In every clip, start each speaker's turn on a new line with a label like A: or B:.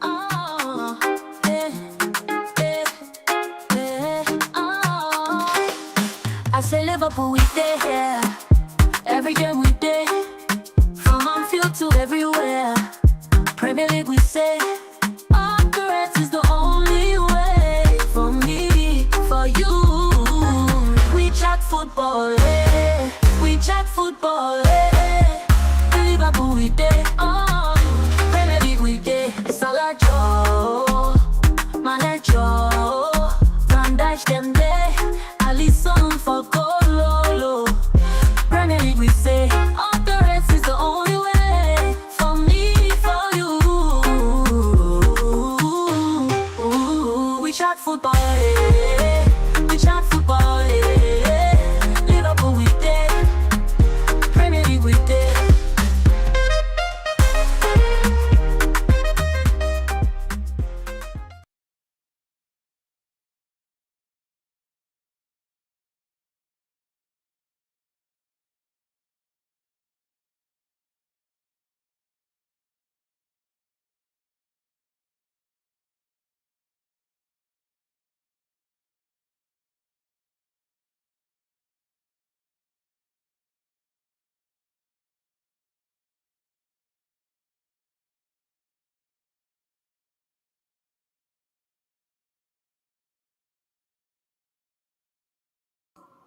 A: Oh, yeah, yeah, yeah. Oh, I say Liverpool, we there. Every game we there. From on field to everywhere. Premier League, we say. All the rest is the only way. For me, for you. We chat football, yeah. We chat football, yeah. Liverpool, we there. Oh, Premier League, we there. Salah, Joe, Mane, Joe, Van Dijk, them there. Alisson for Gololo. Premier League, we say. All the rest is the only way. For me, for you. We chat football, yeah. We chat football, yeah. Liverpool, we there. Premier League, we there.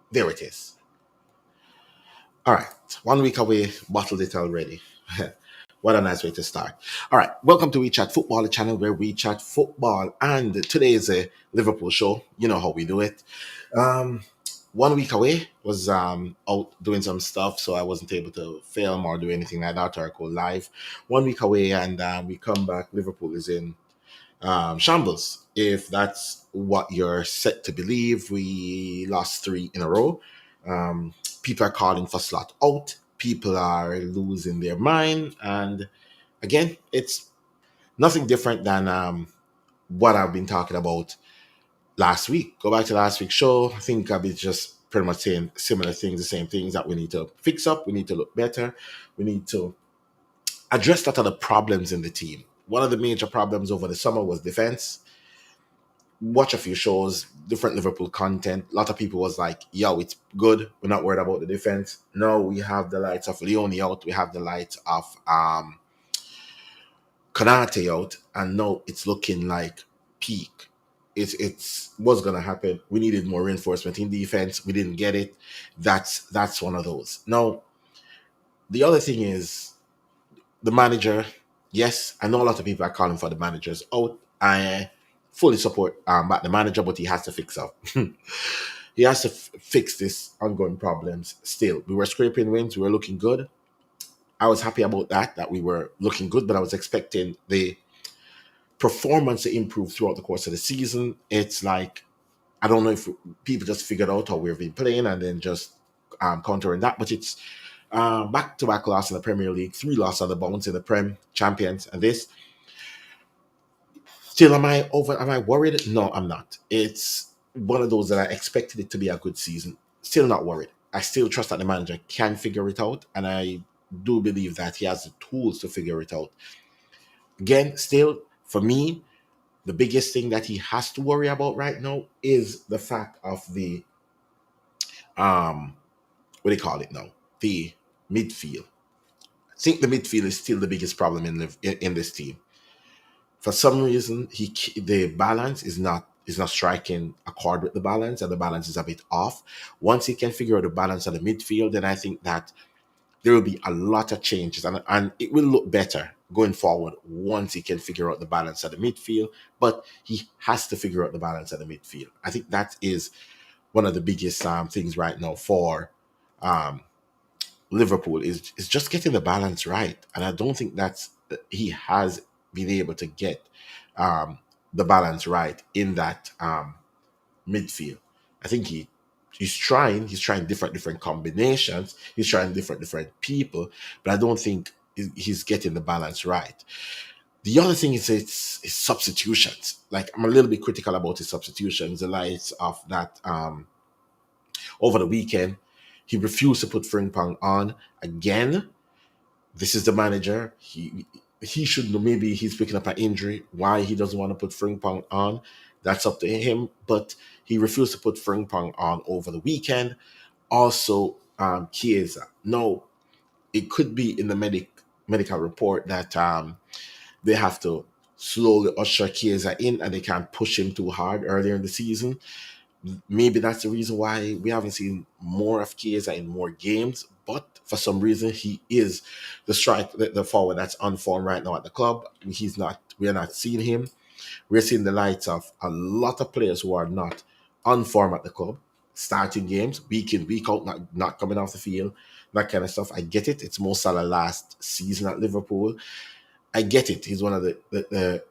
B: There it is. All right. 1 week away, bottled it already. What a nice way to start. All right. Welcome to We Chat Football, the channel where we chat football. And today is a Liverpool show. You know how we do it. Um, 1 week away was out doing some stuff, so I wasn't able to film or do anything like that or go live. 1 week away, and we come back. Liverpool is in shambles. If that's what you're set to believe, we lost three in a row. People are calling for slot out. People are losing their mind, and again, it's nothing different than what I've been talking about last week. Go back to last week's show. I think I've been just pretty much saying similar things, the same things that we need to fix up. We need to look better. We need to address that of the problems in the team. One of the major problems over the summer was defense. Watch a few shows, different Liverpool content. A lot of people was like, yo, it's good. We're not worried about the defense. No, we have the lights of Leone out. We have the lights of Konate out. And no, it's looking like peak. It's what's gonna happen. We needed more reinforcement in defense. We didn't get it. That's one of those. Now, the other thing is the manager. Yes, I know a lot of people are calling for the managers out. I fully support back the manager, but he has to fix up. He has to fix this ongoing problems. Still, we were scraping wins. We were looking good. I was happy about that we were looking good, but I was expecting the performance to improve throughout the course of the season. It's like, I don't know if people just figured out how we've been playing and then just countering that, but it's back-to-back loss in the Premier League, 3 losses on the bounce in the Prem, champions, and this. Still, am I over? Am I worried? No, I'm not. It's one of those that I expected it to be a good season. Still not worried. I still trust that the manager can figure it out, and I do believe that he has the tools to figure it out. Again, still, for me, the biggest thing that he has to worry about right now is the fact of the what do you call it now? The midfield. I think the midfield is still the biggest problem in this team. For some reason, the balance is not striking a chord with the balance, and the balance is a bit off. Once he can figure out the balance of the midfield, then I think that there will be a lot of changes, and it will look better going forward once he can figure out the balance of the midfield. But he has to figure out the balance of the midfield. I think that is one of the biggest things right now for um, Liverpool is just getting the balance right, and I don't think that's he has been able to get um, the balance right in that midfield. I think he's trying different combinations, he's trying different people, but I don't think he's getting the balance right. The other thing is it's substitutions. Like, I'm a little bit critical about his substitutions. The likes of that over the weekend, he refused to put Frimpong on again. This is the manager. he should know, maybe he's picking up an injury. Why he doesn't want to put Frimpong on, that's up to him. But he refused to put Frimpong on over the weekend. Also, Chiesa. No, it could be in the medical report that they have to slowly usher Chiesa in and they can't push him too hard earlier in the season. Maybe that's the reason why we haven't seen more of Chiesa in more games. But for some reason, he is the forward that's on form right now at the club. He's not. We are not seeing him. We're seeing the lights of a lot of players who are not on form at the club, starting games week in, week out, not coming off the field, that kind of stuff. I get it. It's Mo Salah last season at Liverpool. I get it. He's one of the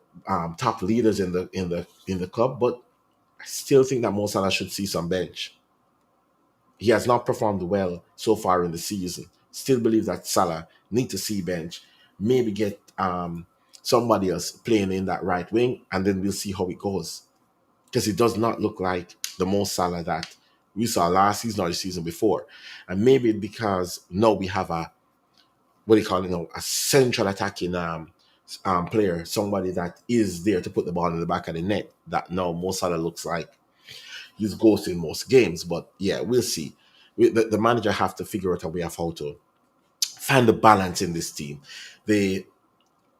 B: top leaders in the club, but I still think that Mo Salah should see some bench. He has not performed well so far in the season. Still believe that Salah need to see bench, maybe get somebody else playing in that right wing, and then we'll see how it goes. Because it does not look like the Mo Salah that we saw last season or the season before. And maybe because now we have a what do you call it now, a central attacking player, somebody that is there to put the ball in the back of the net, that now Mo Salah looks like he's ghosting most games. But yeah, we'll see. The manager have to figure out a way of how to find the balance in this team. The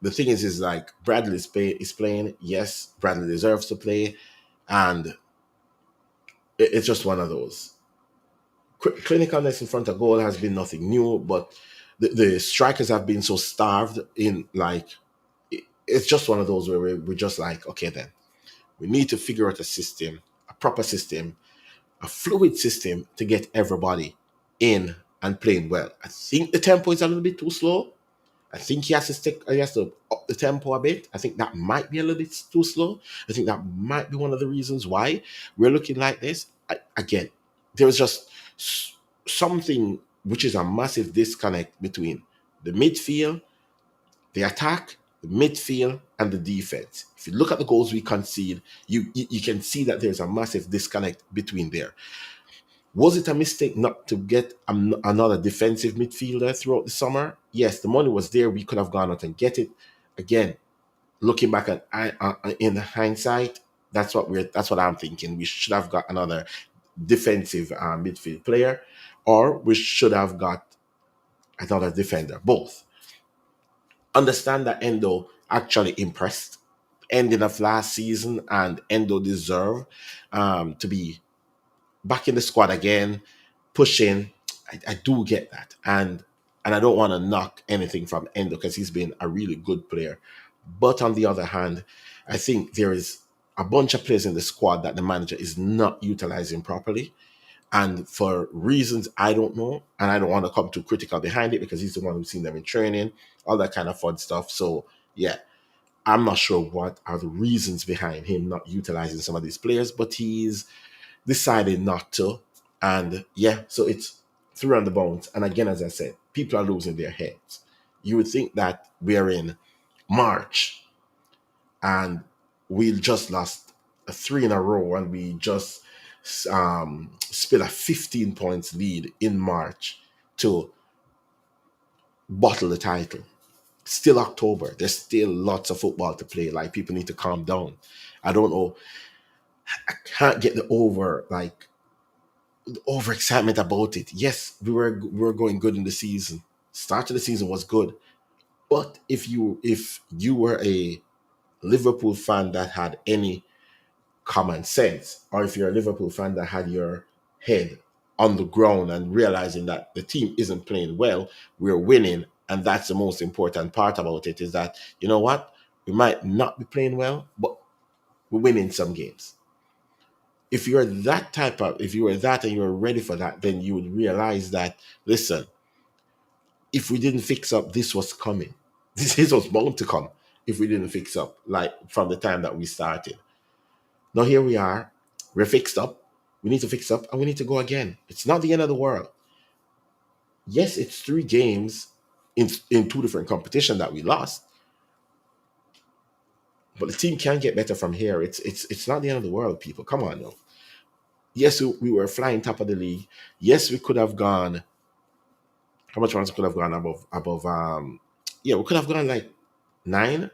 B: thing is like Bradley is playing. Yes, Bradley deserves to play, and it's just one of those. Clinicalness in front of goal has been nothing new, but the strikers have been so starved in like it's just one of those where we're just like, okay, then we need to figure out a system, a proper system, a fluid system to get everybody in and playing well. I think the tempo is a little bit too slow. I think he has to up the tempo a bit. I think that might be a little bit too slow. I think that might be one of the reasons why we're looking like this. Again, there's just something which is a massive disconnect between the midfield, the attack, the midfield, and the defense. If you look at the goals we concede, you can see that there's a massive disconnect between there. Was it a mistake not to get another defensive midfielder throughout the summer? Yes, the money was there. We could have gone out and get it. Again, looking back in hindsight, that's what I'm thinking. We should have got another defensive midfield player, or we should have got another defender. Both. Understand that Endo actually impressed ending of last season, and Endo deserve to be back in the squad again, pushing. I do get that, and I don't want to knock anything from Endo because he's been a really good player. But on the other hand, I think there is a bunch of players in the squad that the manager is not utilizing properly. And for reasons I don't know, and I don't want to come too critical behind it because he's the one who's seen them in training, all that kind of fun stuff. So yeah, I'm not sure what are the reasons behind him not utilizing some of these players, but he's decided not to. And yeah, so it's through on the bones. And again, as I said, people are losing their heads. You would think that we're in March and we just lost a three in a row and we just spill a 15 points lead in March to bottle the title. Still October. There's still lots of football to play. Like, people need to calm down. I don't know. I can't get the over excitement about it. Yes, we were going good in the season. Start of the season was good. But if you were a Liverpool fan that had any common sense, or if you're a Liverpool fan that had your head on the ground and realizing that the team isn't playing well, we're winning, and that's the most important part about it, is that, you know what, we might not be playing well, but we're winning some games. If you were that and you were ready for that, then you would realize that, listen, if we didn't fix up, this was coming. This was bound to come if we didn't fix up, like from the time that we started. Now here we are, we're fixed up. We need to fix up and we need to go again. It's not the end of the world. Yes, it's 3 games in 2 different competitions that we lost, but the team can get better from here. It's not the end of the world, people. Come on now. Yes, we were flying top of the league. Yes, we could have gone. How much runs could have gone above? Yeah, we could have gone like 9,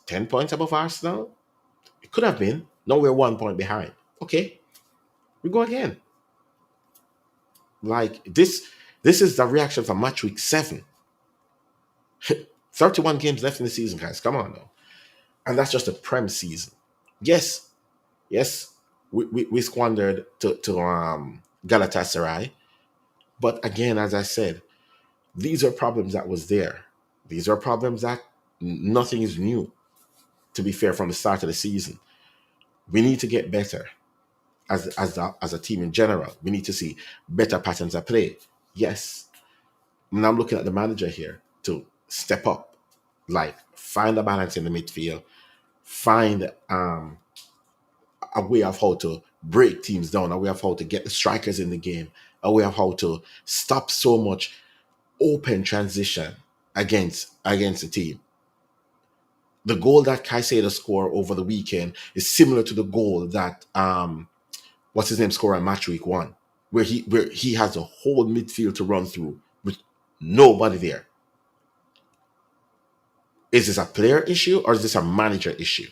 B: 10 points above Arsenal. It could have been. No, we're 1 point behind. Okay, we go again. Like this is the reaction from match week 7. 31 games left in the season, guys. Come on now. And that's just a Prem season. Yes, yes, we squandered to Galatasaray. But again, as I said, these are problems that was there. These are problems that nothing is new, to be fair, from the start of the season. We need to get better as a team in general. We need to see better patterns of play. Yes. And I'm looking at the manager here to step up, like find a balance in the midfield, find a way of how to break teams down, a way of how to get the strikers in the game, a way of how to stop so much open transition against the team. The goal that Caicedo scored over the weekend is similar to the goal that what's his name scored on match week 1, where he has a whole midfield to run through with nobody there. Is this a player issue or is this a manager issue?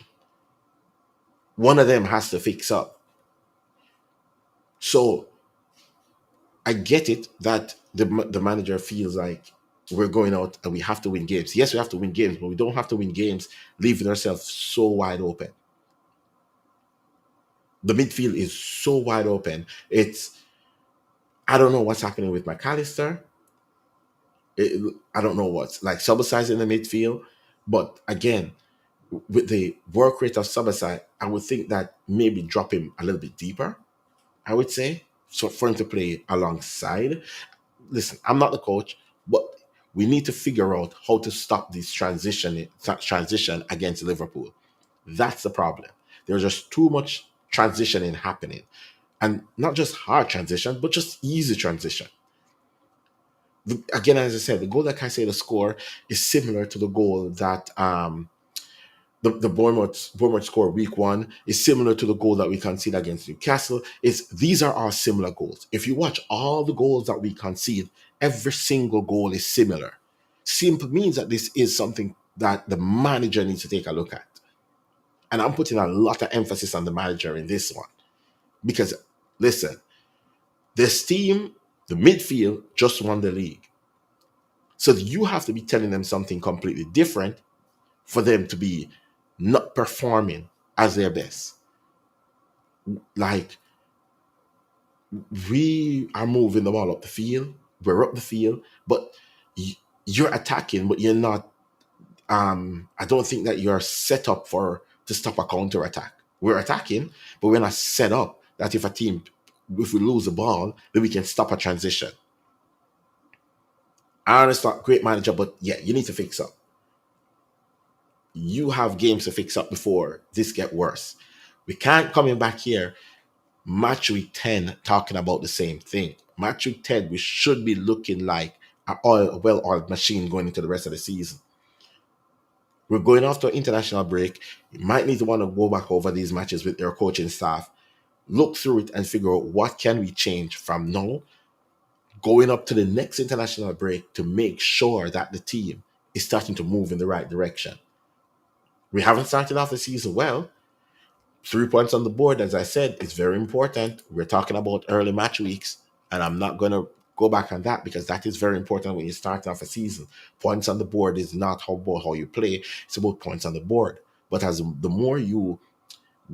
B: One of them has to fix up. So I get it that the manager feels like we're going out and we have to win games. Yes, we have to win games, but we don't have to win games leaving ourselves so wide open. The midfield is so wide open. I don't know what's happening with McAllister. I don't know what's like Subasai in the midfield. But again, with the work rate of Subasai, I would think that maybe drop him a little bit deeper, I would say, so for him to play alongside. Listen, I'm not the coach, but we need to figure out how to stop this transition against Liverpool. That's the problem. There's just too much transitioning happening. And not just hard transition, but just easy transition. Again, as I said, the goal that Caicedo scored is similar to the goal that the Bournemouth score week 1 is similar to the goal that we concede against Newcastle. These are all similar goals. If you watch all the goals that we concede, every single goal is similar. Simple means that this is something that the manager needs to take a look at. And I'm putting a lot of emphasis on the manager in this one. Because, listen, this team, the midfield, just won the league. So you have to be telling them something completely different for them to be not performing as their best. Like, we are moving the ball up the field. We're up the field, but you're attacking, but you're not. I don't think that you're set up to stop a counter attack. We're attacking, but we're not set up that if we lose the ball, then we can stop a transition. I understand, great manager, but yeah, you need to fix up. You have games to fix up before this get worse. We can't come in back here match week 10 talking about the same thing. Match week 10, we should be looking like a well-oiled machine going into the rest of the season. We're going after an international break. You might need to want to go back over these matches with your coaching staff, look through it and figure out what can we change from now going up to the next international break to make sure that the team is starting to move in the right direction. We haven't started off the season well. 3 points on the board, as I said, is very important. We're talking about early match weeks, and I'm not going to go back on that because that is very important when you start off a season. Points on the board is not about how you play, it's about points on the board. But as the more you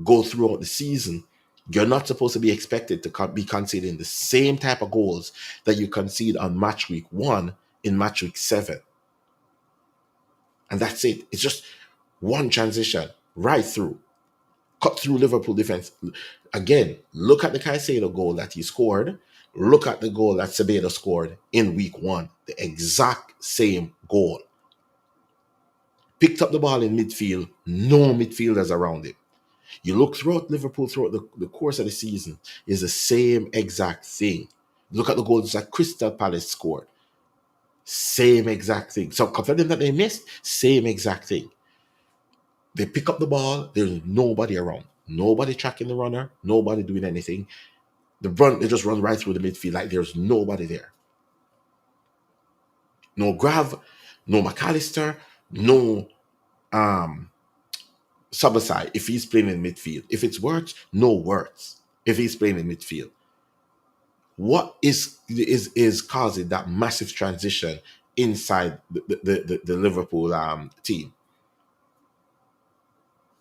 B: go throughout the season, you're not supposed to be expected to be conceding the same type of goals that you concede on match week 1 in match week 7. And that's it. It's just one transition right through. Cut through Liverpool defense. Again, look at the Caicedo goal that he scored. Look at the goal that Semedo scored in week 1. The exact same goal. Picked up the ball in midfield. No midfielders around him. You look throughout Liverpool throughout the course of the season, is the same exact thing. Look at the goals that Crystal Palace scored. Same exact thing. So a couple of them that they missed, same exact thing. They pick up the ball, there's nobody around. Nobody tracking the runner, nobody doing anything. They just run right through the midfield like there's nobody there. No Grav, no McAllister, no um Sabasai if he's playing in midfield. If it's words, no words. If he's playing in midfield, what is causing that massive transition inside the Liverpool team?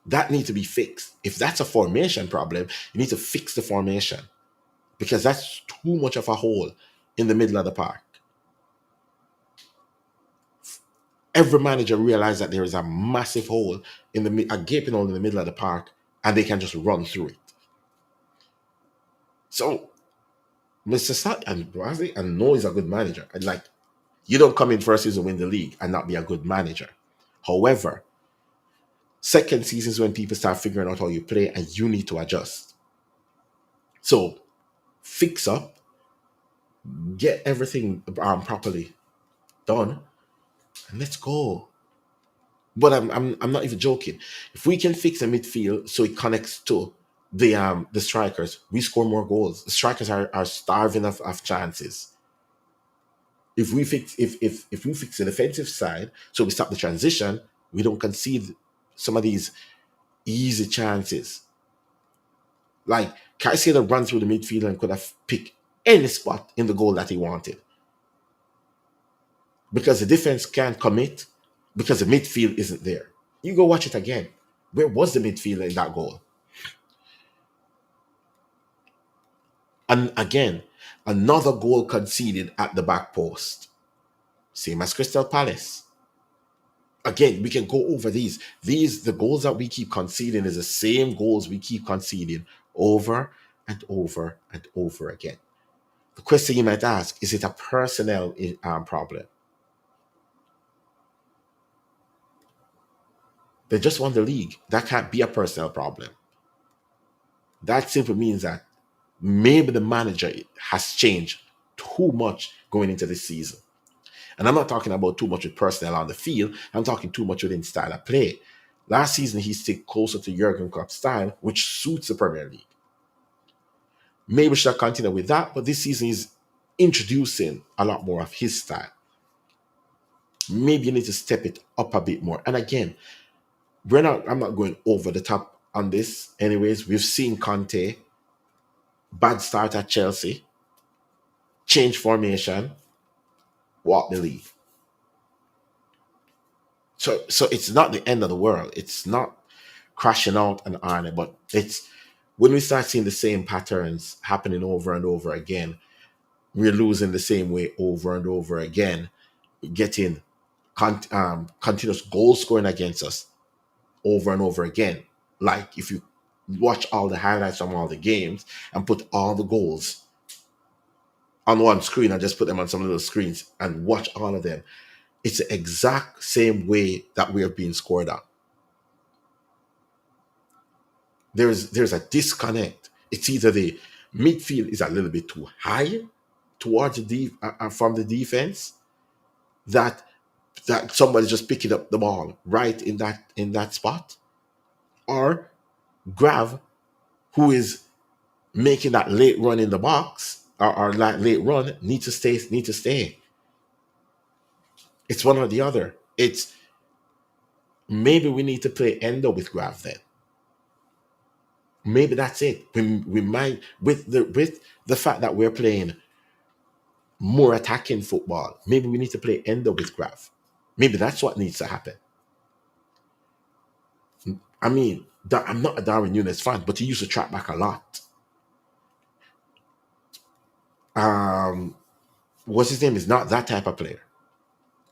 B: That needs to be fixed. If that's a formation problem, you need to fix the formation because that's too much of a hole in the middle of the park. Every manager realizes that there is a massive hole a gaping hole in the middle of the park, and they can just run through it. So, Mr. Sat and Bradley, I know he's a good manager. And like, you don't come in first season win the league and not be a good manager. However, second season is when people start figuring out how you play, and you need to adjust. So, fix up, get everything properly done, and let's go. But I'm not even joking. If we can fix the midfield so it connects to the strikers, we score more goals. The strikers are starving of chances. If we fix if we fix the defensive side, so we stop the transition, we don't concede some of these easy chances. Like Caicedo ran through the midfield and could have picked any spot in the goal that he wanted. Because the defense can't commit, because the midfield isn't there. You go watch it again. Where was the midfield in that goal? And again, another goal conceded at the back post. Same as Crystal Palace. Again, we can go over these. The goals that we keep conceding is the same goals we keep conceding over and over and over again. The question you might ask, is it a personnel problem? They just won the league. That can't be a personnel problem. That simply means that maybe the manager has changed too much going into this season. And I'm not talking about too much with personnel on the field. I'm talking too much within style of play. Last season, he stayed closer to Jurgen Klopp's style, which suits the Premier League. Maybe we should continue with that, but this season he's introducing a lot more of his style. Maybe you need to step it up a bit more. And again, I'm not going over the top on this. Anyways, we've seen Conte, bad start at Chelsea, change formation, walk the league. So it's not the end of the world. It's not crashing out and on, but it's when we start seeing the same patterns happening over and over again, we're losing the same way over and over again, getting continuous goal scoring against us over and over again. Like if you watch all the highlights from all the games and put all the goals on one screen and just put them on some little screens and watch all of them, it's the exact same way that we are being scored at. There's a disconnect. It's either the midfield is a little bit too high towards from the defense, that somebody's just picking up the ball right in that spot, or Grav, who is making that late run in the box or that late run, need to stay. It's one or the other. It's maybe we need to play Endo with Grav then. Maybe that's it. We might, with the fact that we're playing more attacking football, maybe we need to play Endo with Grav. Maybe that's what needs to happen. I mean, I'm not a Darwin Núñez fan, but he used to track back a lot. What's his name is not that type of player.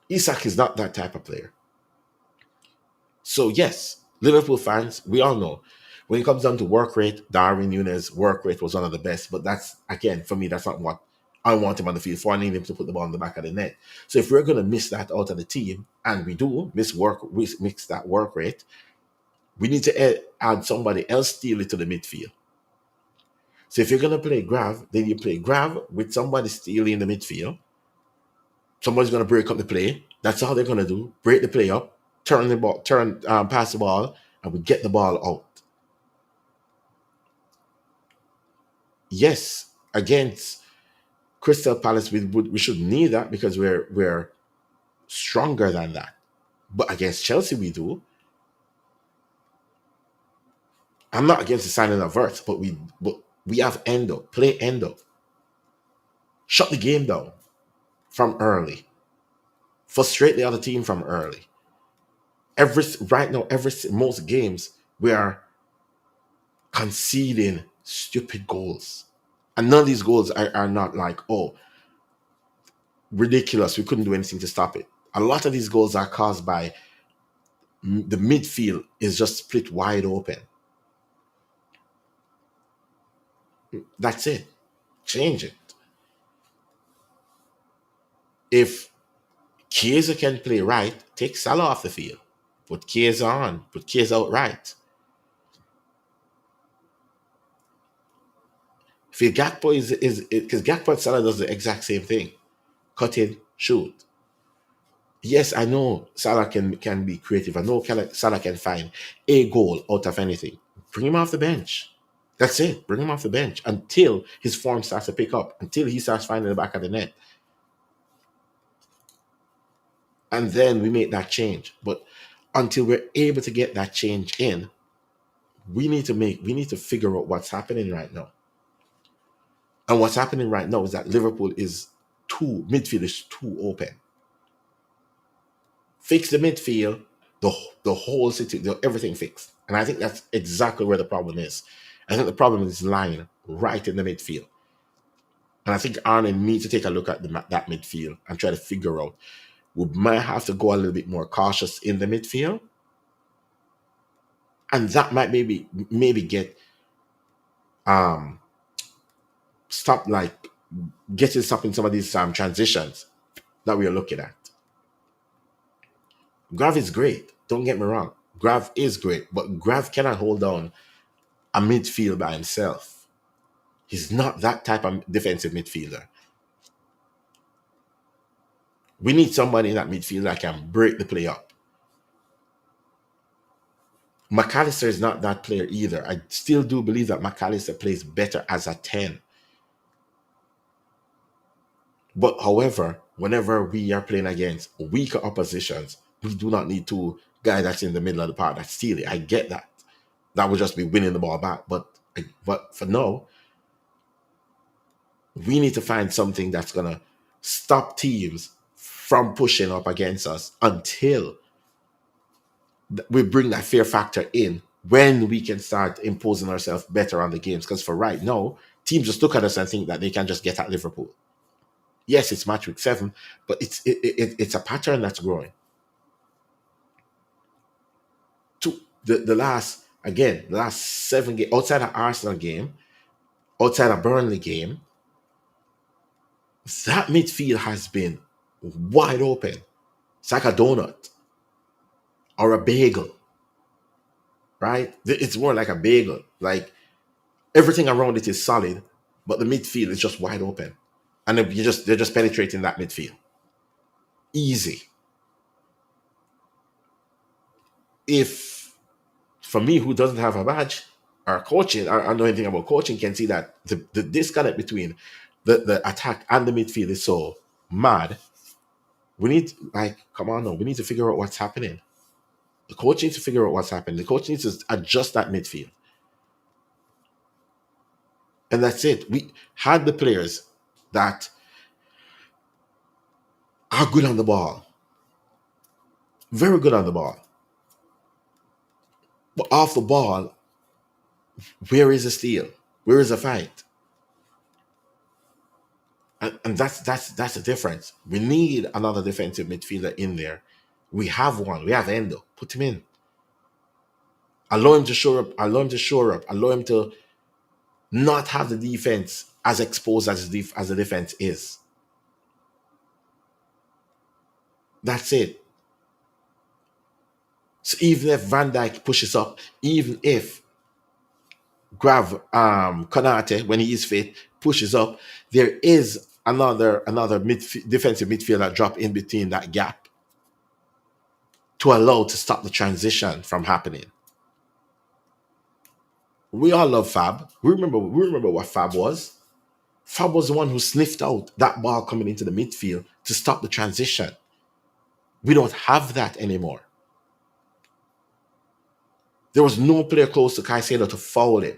B: Isak is not that type of player. So yes, Liverpool fans, we all know when it comes down to work rate, Darwin Núñez work rate was one of the best. But that's, again, for me, that's not what I want him on the field for. I need him to put the ball in the back of the net. So if we're going to miss that out of the team, and we do mix that work rate, we need to add somebody else steal it to the midfield. So if you're going to play Grav, then you play Grav with somebody stealing the midfield. Somebody's going to break up the play. That's all they're going to do. Break the play up, pass the ball, and we get the ball out. Yes, against Crystal Palace, we should need that because we're stronger than that. But against Chelsea, we do. I'm not against the signing of Verts, but we have Endo. Play Endo. Shut the game down from early. Frustrate the other team from early. Right now, most games we are conceding stupid goals. And none of these goals are not like, oh, ridiculous. We couldn't do anything to stop it. A lot of these goals are caused by the midfield is just split wide open. That's it. Change it. If Chiesa can play right, take Salah off the field. Put Chiesa on. Put Chiesa out right. If your Gakpo is because Gakpo and Salah does the exact same thing. Cut in, shoot. Yes, I know Salah can be creative. I know Salah can find a goal out of anything. Bring him off the bench. That's it. Bring him off the bench until his form starts to pick up, until he starts finding the back of the net. And then we make that change. But until we're able to get that change in, we need to figure out what's happening right now. And what's happening right now is that midfield is too open. Fix the midfield, the whole city, everything fixed. And I think that's exactly where the problem is. I think the problem is lying right in the midfield. And I think Arne needs to take a look at that midfield and try to figure out, we might have to go a little bit more cautious in the midfield. And that might maybe get stop stopping some of these transitions that we are looking at. Grav is great. Don't get me wrong. Grav is great, but Grav cannot hold down a midfield by himself. He's not that type of defensive midfielder. We need somebody in that midfield that can break the play up. McAllister is not that player either. I still do believe that McAllister plays better as a 10. But however, whenever we are playing against weaker oppositions, we do not need two guys that's in the middle of the park that's stealing. I get that. That would just be winning the ball back. But for now, we need to find something that's going to stop teams from pushing up against us until we bring that fear factor in, when we can start imposing ourselves better on the games. Because for right now, teams just look at us and think that they can just get at Liverpool. Yes, it's match week 7, but it's a pattern that's growing. To the last 7 games, outside of Arsenal game, outside of Burnley game, that midfield has been wide open. It's like a donut or a bagel, right? It's more like a bagel. Like everything around it is solid, but the midfield is just wide open. And they're just penetrating that midfield. Easy. If, for me, who doesn't have a badge, or coaching, I know anything about coaching, can see that the disconnect between the attack and the midfield is so mad. We need, come on now, we need to figure out what's happening. The coach needs to figure out what's happening. The coach needs to adjust that midfield. And that's it. We had the players that are good on the ball. Very good on the ball. But off the ball, where is the steal? Where is the fight? And that's the difference. We need another defensive midfielder in there. We have one. We have Endo. Put him in. Allow him to shore up. Allow him to not have the defense as exposed as the defense is. That's it. So even if Van Dijk pushes up, even if Konate, when he is fit, pushes up, there is another defensive midfielder drop in between that gap to allow to stop the transition from happening. We all love Fab. We remember what Fab was. Fab was the one who sniffed out that ball coming into the midfield to stop the transition. We don't have that anymore. There was no player close to Caicedo to foul him.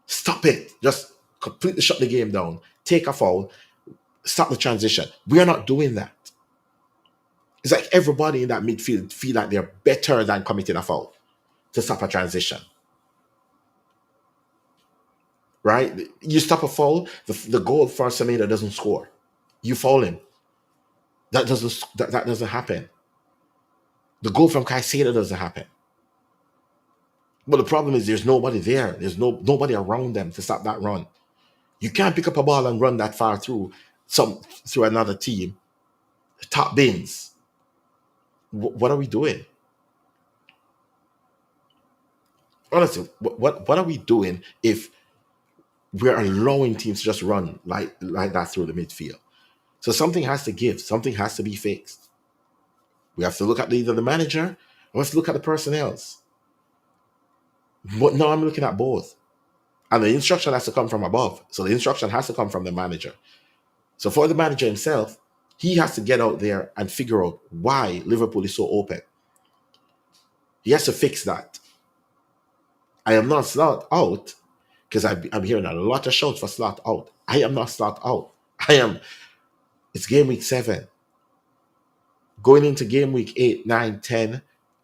B: Stop it. Just completely shut the game down. Take a foul. Stop the transition. We are not doing that. It's like everybody in that midfield feel like they're better than committing a foul to stop a transition. Right? You stop a foul, the goal for Semedo doesn't score. You foul him. That doesn't happen. The goal from Caicedo doesn't happen. But the problem is there's nobody there. There's nobody around them to stop that run. You can't pick up a ball and run that far through another team. Top bins. What are we doing? Honestly, what are we doing if we're allowing teams to just run like that through the midfield? So something has to give. Something has to be fixed. We have to look at either the manager or let's look at the personnel. But no, I'm looking at both. And the instruction has to come from above. So the instruction has to come from the manager. So for the manager himself, he has to get out there and figure out why Liverpool is so open. He has to fix that. I am not slot out because I'm hearing a lot of shouts for slot out. I am not slot out. It's game week 7. Going into game week 8, 9, 10,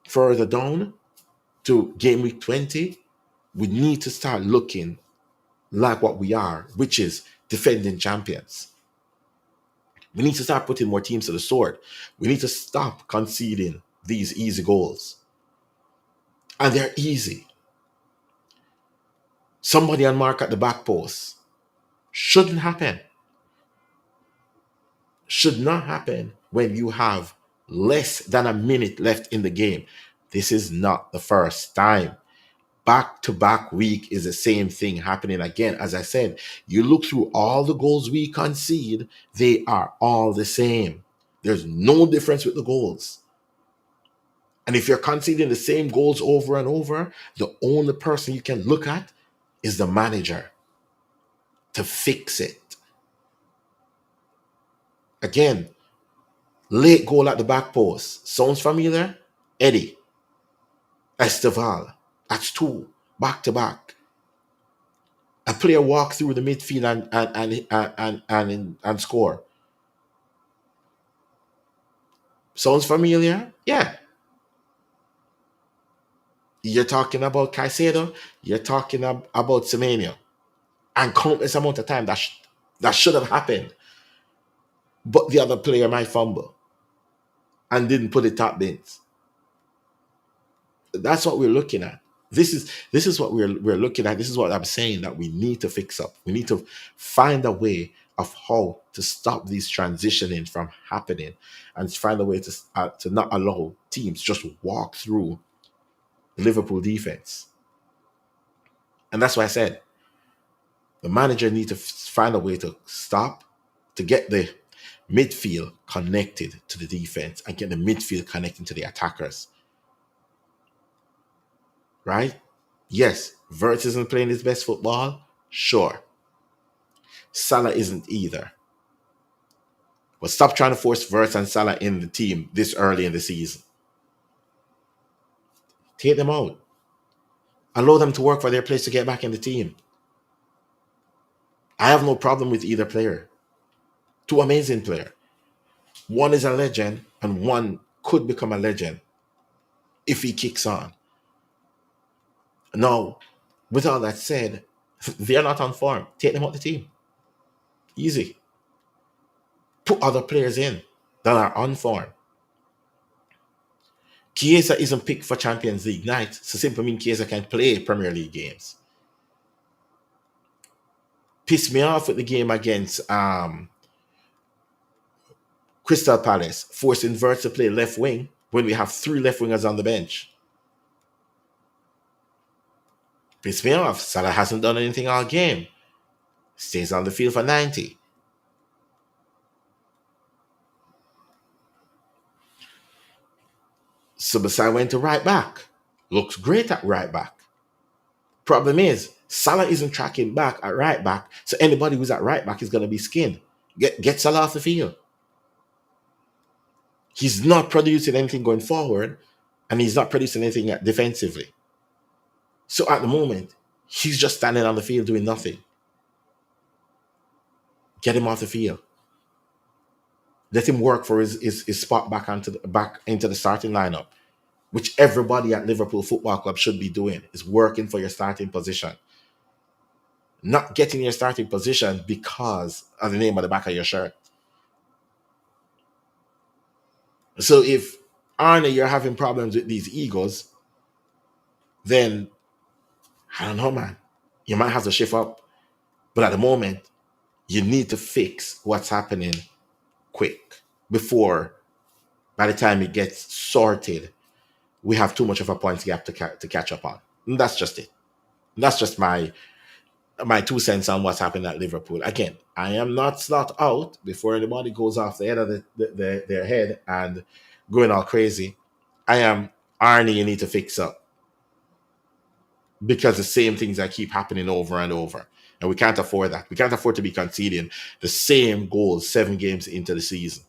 B: further down to game week 20, we need to start looking like what we are, which is defending champions. We need to start putting more teams to the sword. We need to stop conceding these easy goals. And they're easy. Somebody on mark at the back post. Shouldn't happen. Should not happen when you have less than a minute left in the game. This is not the first time. Back-to-back week is the same thing happening again. As I said, you look through all the goals we concede, they are all the same. There's no difference with the goals. And if you're conceding the same goals over and over, the only person you can look at is the manager to fix it. Again, late goal at the back post. Sounds familiar? Eddie. Esteval. That's 2. Back to back. A player walk through the midfield and score. Sounds familiar? Yeah. You're talking about Caicedo. You're talking about Semenyo. And countless amount of time that should have happened. But the other player might fumble and didn't put it top bins. That's what we're looking at. This is what we're looking at. This is what I'm saying that we need to fix up. We need to find a way of how to stop these transitioning from happening and find a way to not allow teams just walk through Liverpool defense. And that's why I said the manager needs to find a way to stop, to get the midfield connected to the defense and get the midfield connecting to the attackers. Right? Yes, Wirtz isn't playing his best football. Sure. Salah isn't either. But stop trying to force Wirtz and Salah in the team this early in the season. Take them out. Allow them to work for their place to get back in the team. I have no problem with either player. 2 amazing players. One is a legend and one could become a legend if he kicks on. Now, with all that said, they're not on form. Take them out the team. Easy. Put other players in that are on form. Chiesa isn't picked for Champions League night, so simply means Chiesa can play Premier League games. Pissed me off with the game against Crystal Palace, forcing Wirtz to play left wing when we have 3 left wingers on the bench. Pissed me off. Salah hasn't done anything all game. Stays on the field for 90. Subasai went to right back. Looks great at right back. Problem is, Salah isn't tracking back at right back, so anybody who's at right back is going to be skinned. Get Salah off the field. He's not producing anything going forward, and he's not producing anything defensively. So at the moment, he's just standing on the field doing nothing. Get him off the field. Let him work for his spot back into the starting lineup, which everybody at Liverpool Football Club should be doing, is working for your starting position. Not getting your starting position because of the name on the back of your shirt. So if Arne, you're having problems with these egos, then I don't know, man. You might have to shift up. But at the moment, you need to fix what's happening quick before, by the time it gets sorted, we have too much of a points gap to catch up on. And that's just it. That's just my 2 cents on what's happening at Liverpool. Again, I am not out before anybody goes off the head of their head and going all crazy. I am Arnie, you need to fix up, because the same things that keep happening over and over. And we can't afford that. We can't afford to be conceding the same goals 7 games into the season.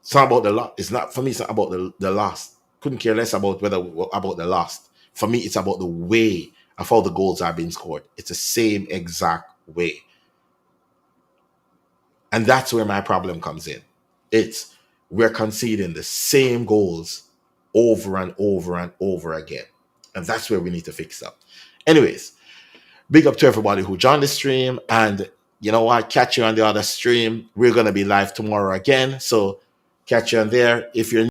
B: It's not about the loss. It's not, for me, it's not about the loss. Couldn't care less about about the loss. For me, it's about the way of how the goals are being scored. It's the same exact way. And that's where my problem comes in. We're conceding the same goals over and over and over again. And that's where we need to fix up. Anyways, big up to everybody who joined the stream. And you know what? Catch you on the other stream. We're going to be live tomorrow again. So catch you on there. If you're